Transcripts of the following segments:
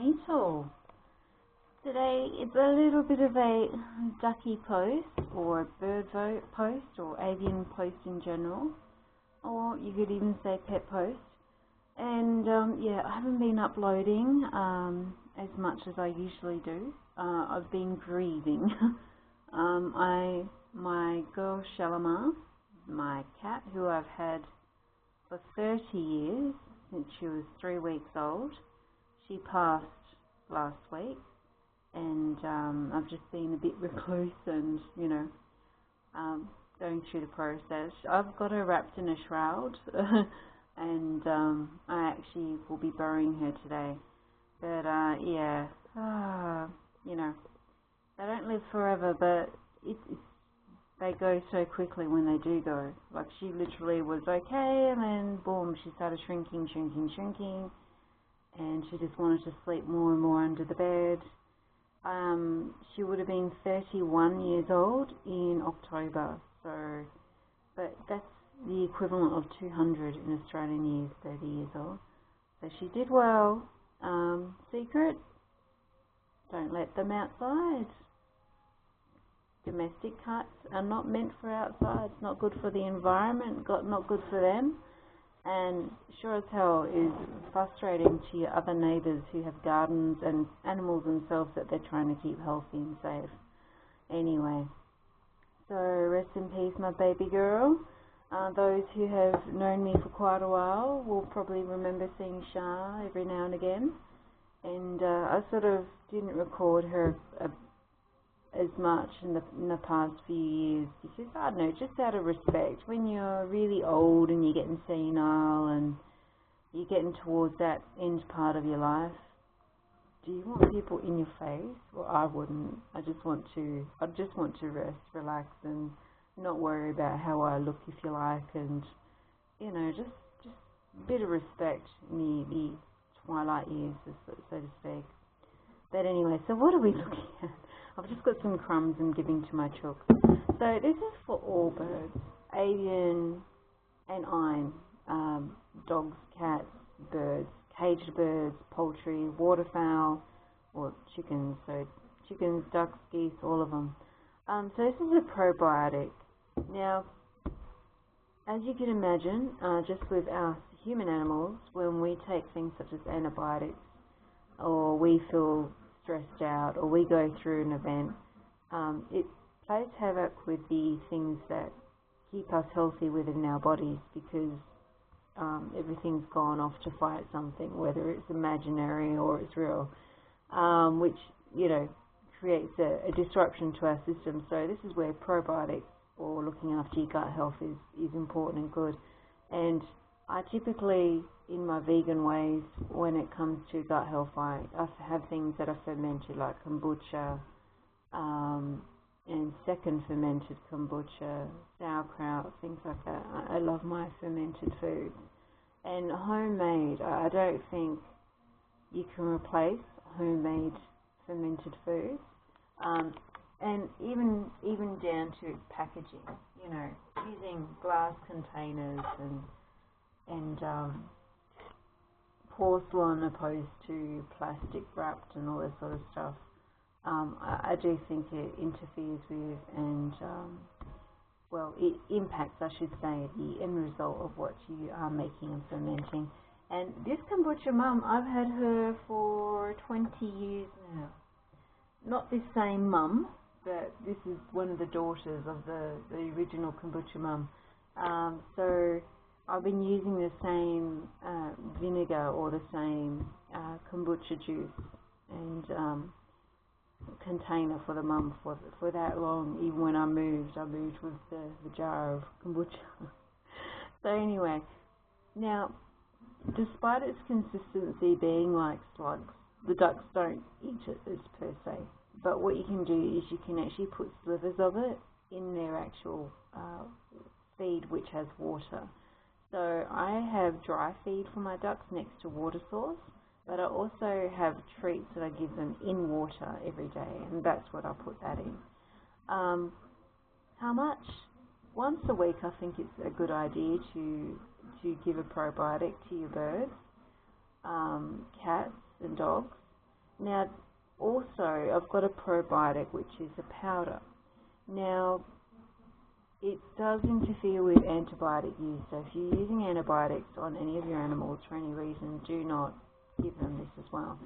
Meetle. Today it's a little bit of a ducky post or a bird post or avian post in general, or you could even say pet post. And yeah, I haven't been uploading as much as I usually do. I've been grieving. My girl Shalimar, my cat who I've had for 30 years, since she was 3 weeks old, she passed last week, and I've just been a bit recluse and, you know, going through the process. I've got her wrapped in a shroud and I actually will be burying her today. But yeah, you know, they don't live forever, but they go so quickly when they do go. Like, she literally was okay, and then boom, she started shrinking, and she just wanted to sleep more and more under the bed. She would have been 31 years old in October, so, but that's the equivalent of 200 in Australian years, 30 years old. So she did well. Secret, don't let them outside. Domestic cats are not meant for outside. It's not good for the environment, not good for them, and sure as hell is frustrating to your other neighbours who have gardens and animals themselves that they're trying to keep healthy and safe. Anyway, so rest in peace, my baby girl. Those who have known me for quite a while will probably remember seeing Shah every now and again, and I sort of didn't record her as much in the past few years because, I don't know, just out of respect. When you're really old and you're getting senile and you're getting towards that end part of your life, do you want people in your face? Well, I wouldn't. I'd just want to rest, relax, and not worry about how I look, if you like, and, you know, just a bit of respect in the twilight years, so to speak. But anyway, so what are we looking at? I've just got some crumbs I'm giving to my chooks. So this is for all birds, avian and iron, dogs, cats, birds, caged birds, poultry, waterfowl, or chickens. So chickens, ducks, geese, all of them. So this is a probiotic. Now, as you can imagine, just with our human animals, when we take things such as antibiotics, or we feel stressed out, or we go through an event, it plays havoc with the things that keep us healthy within our bodies, because everything's gone off to fight something, whether it's imaginary or it's real, which, you know, creates a disruption to our system. So this is where probiotics, or looking after your gut health, is important and good. And I typically, in my vegan ways, when it comes to gut health, I have things that are fermented, like kombucha, and second fermented kombucha, sauerkraut, things like that. I love my fermented foods. And homemade, I don't think you can replace homemade fermented foods. And even down to packaging, you know, using glass containers and porcelain opposed to plastic wrapped and all that sort of stuff. I do think it interferes with and, well, it impacts, I should say, the end result of what you are making and fermenting. And this kombucha mum, I've had her for 20 years now. Not this same mum, but this is one of the daughters of the original kombucha mum. So I've been using the same vinegar or the same kombucha juice and container for the mum for that long. Even when I moved with the jar of kombucha. So anyway, now, despite its consistency being like slugs, the ducks don't eat it as per se. But what you can do is you can actually put slivers of it in their actual feed, which has water. So I have dry feed for my ducks next to water source, but I also have treats that I give them in water every day, and that's what I put that in. How much? Once a week, I think it's a good idea to give a probiotic to your birds, cats and dogs. Now, also, I've got a probiotic, which is a powder. Now, it does interfere with antibiotic use, so if you're using antibiotics on any of your animals for any reason, do not give them this as well.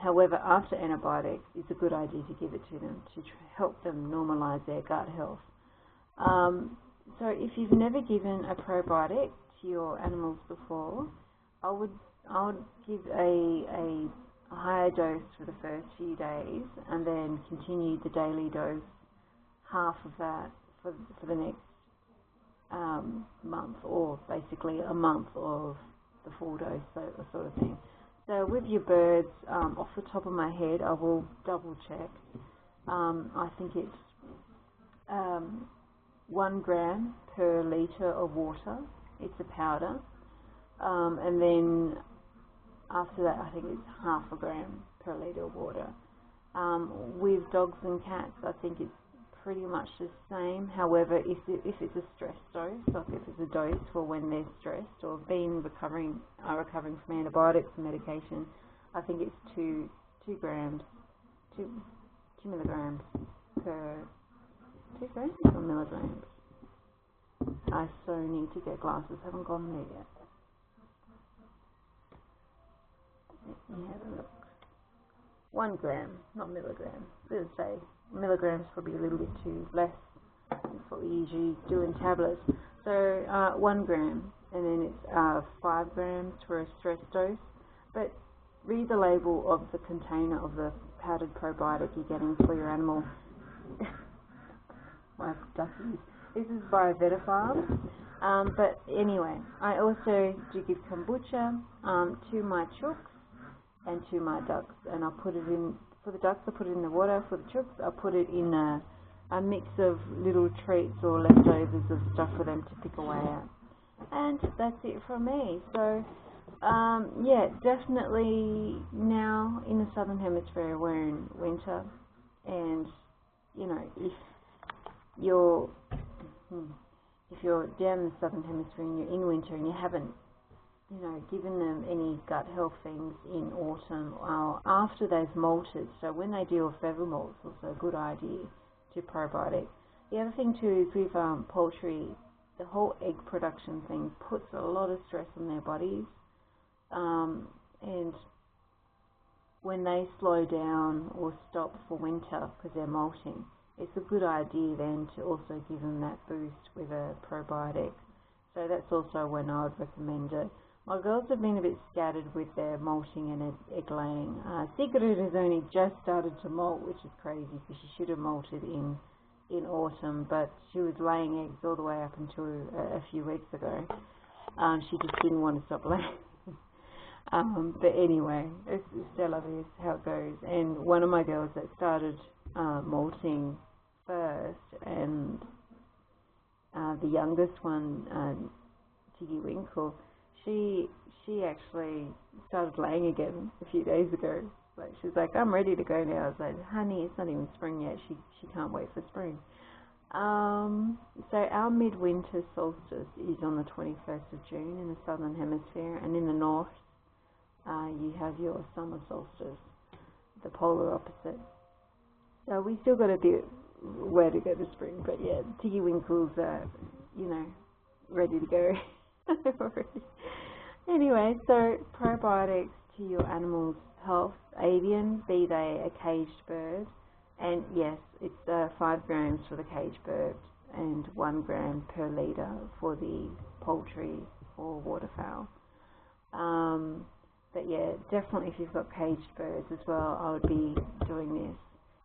However, after antibiotics, it's a good idea to give it to them to help them normalize their gut health. So if you've never given a probiotic to your animals before, I would give a higher dose for the first few days and then continue the daily dose, half of that for the next month, or basically a month of the full dose, sort of thing. So with your birds, off the top of my head, I will double check. I think it's 1 gram per litre of water. It's a powder. And then after that, I think it's half a gram per litre of water. With dogs and cats, I think it's pretty much the same. However, if it's a stress dose, like if it's a dose for when they're stressed or recovering from antibiotics and medication, I think it's 2 milligrams per 2 grams or milligrams. I so need to get glasses. Haven't gone there yet. Let me have a look. 1 gram, not milligrams. Let's say milligrams probably a little bit too less. That's what we usually do in tablets. So 1 gram, and then it's 5 grams for a stress dose. But read the label of the container of the powdered probiotic you're getting for your animal. My duckies. This is by Vetafarm. But anyway, I also do give kombucha to my chooks and to my ducks, and I'll put it in. For the ducks, I put it in the water. For the chooks, I put it in a mix of little treats or leftovers of stuff for them to pick away at. And that's it from me. So, yeah, definitely now in the Southern Hemisphere we're in winter, and you know, if you're down in the Southern Hemisphere and you're in winter and you haven't, you know, given them any gut health things in autumn or after they've molted, so when they do a feather molt, it's also a good idea to probiotic. The other thing too is with poultry, the whole egg production thing puts a lot of stress on their bodies, and when they slow down or stop for winter because they're molting, it's a good idea then to also give them that boost with a probiotic. So that's also when I would recommend it. My girls have been a bit scattered with their molting and egg laying. Sigrid has only just started to molt, which is crazy because she should have molted in autumn, but she was laying eggs all the way up until a few weeks ago. She just didn't want to stop laying. But anyway, Stella is how it goes. And one of my girls that started molting first, and the youngest one, Tiggy Winkle, she actually started laying again a few days ago. Like, she's like, I'm ready to go now. I was like, honey, it's not even spring yet. She can't wait for spring. So our midwinter solstice is on the 21st of June in the Southern Hemisphere, and in the north you have your summer solstice, the polar opposite. So we still got a bit way to go to spring, but yeah, Tiggy Winkle's you know, ready to go already. Anyway, so probiotics to your animal's health, avian, be they a caged bird, and yes, it's 5 grams for the caged bird and 1 gram per litre for the poultry or waterfowl. But yeah, definitely if you've got caged birds as well, I would be doing this.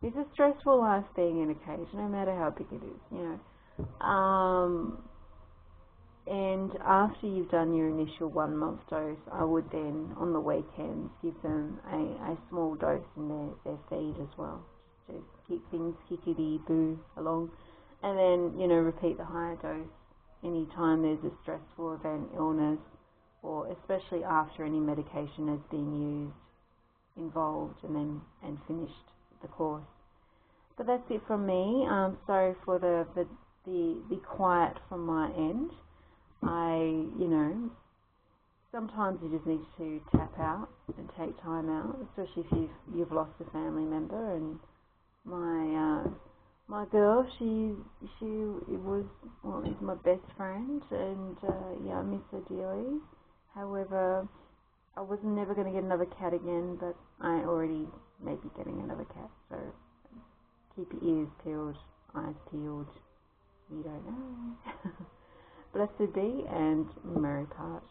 It's a stressful life being in a cage, no matter how big it is, you know. And after you've done your initial 1 month dose, I would then, on the weekends, give them a small dose in their feed as well, just to keep things kickety-boo along. And then, you know, repeat the higher dose anytime there's a stressful event, illness, or especially after any medication has been used, involved, and finished the course. But that's it from me. Sorry for the quiet from my end. I, you know, sometimes you just need to tap out and take time out, especially if you've lost a family member. And my girl, she was is my best friend, and yeah, I miss her dearly. However, I was never going to get another cat again, but I already may be getting another cat. So keep your ears peeled, eyes peeled. You don't know. Blessed be, and merry part.